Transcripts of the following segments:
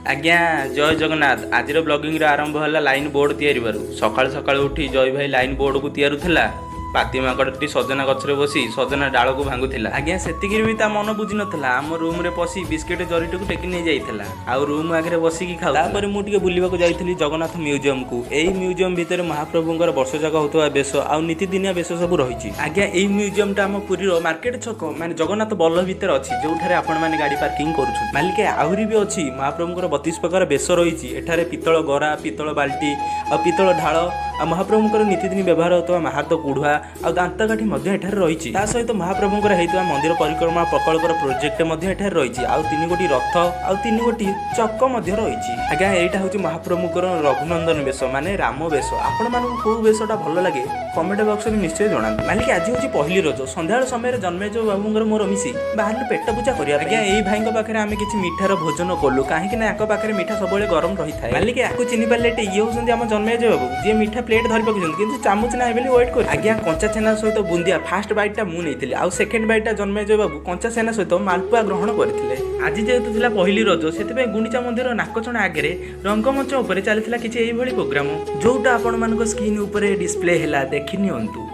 आज्ञा जय जगन्नाथ। आज ब्लॉगिंग आरंभ है लाइन बोर्ड तैयारी सकाल सकाल उठी जय भाई लाइन बोर्ड को तैयारुला पाती माकड़टी सजना गछरे बसी सजना डाल को भांगुला। आज्ञा सेतिक भी ता मन बुझी नथला आम रूम रे पसी बिस्किट जरीटी को टेकी नहीं जाइथला आ रूम आगे बसिकी खाऊ। तापर मु टिके बुलिबाको जाइथली जगन्नाथ म्यूजियम को। एई म्यूजियम भितर महाप्रभुंकर वर्ष जाक होतवा बेश आ नीतिदिनिया बेश सब रही। आज्ञा एई म्यूजियम टा आम पुरी मार्केट छक माने जगन्नाथ बल्लभ भितर अछि जोठारे आपण माने गाड़ी पार्किंग करूछु। मालिके आहुरी भी अछि महाप्रभुंकर 32 प्रकार बेश रही। एठारे पितल गरा पितल बाल्टी आ पितल ढाल आ महाप्रभुंकर नीतिदिनी व्यवहार होतवा महार्त कुढ़ुआ आ दांतकाठी मध्य एठारे रही। ता सहित महाप्रभुंकर हेतुवा मंदिर परिक्रमा प्रकल्पर प्रोजेक्ट मध्य एठारे रही। आ 3 गोटी रथ आ 3 गोटी चक्क मध्य रही। आज्ञा एटा होची महाप्रभुंकर रघुनंदन वेश माने राम वेश। आपण मानू को वेशटा भल लागे कमेंट बॉक्स में निश्चय जणाନ୍ତୁ। मालिक आज होची पहिली रज संध्याळ समय जन्मेजय बाबूंकर मोर मिसी बाहर पेट पूजा करिया। आज्ञा एई भाईଙ୍କ पाखरे आमे किछि मिठार भोजन कलु काहे कि ना याक पाखरे मिठा सबले गरम रही थाए। मालिक याकु चिनि पाले ये होसंती हम जन्मेजय बाबू जे मिठा प्लेट धरि पकुछन किंतु चामच ना एबेली वेट कर। आज्ञा कंचा छेना सहित बुंदिया फास्ट बाइटा मु नेइथिले आ सेकंड बाइटा जन्मेजय बाबू कंचा छेना सहित मालपुआ ग्रहण करथिले। आज जेहेतु थिला पहिली रज सेतिबे गुंडीचा मंदिर नाकचणा आगे रंगमंच उपरे चलिथिला किछि एई भली प्रोग्राम जोटा आपण मानको स्क्रीन उपरे डिस्प्ले हैला देखि नियंतु।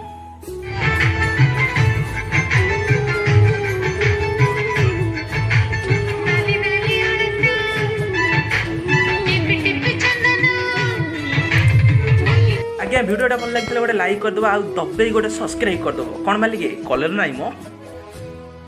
आज्ञा वीडियोटा भल लगे गोटे लाइक करदे आ दबे गोटे सब्सक्राइब करदे कौन मालिक कलर नाई मो।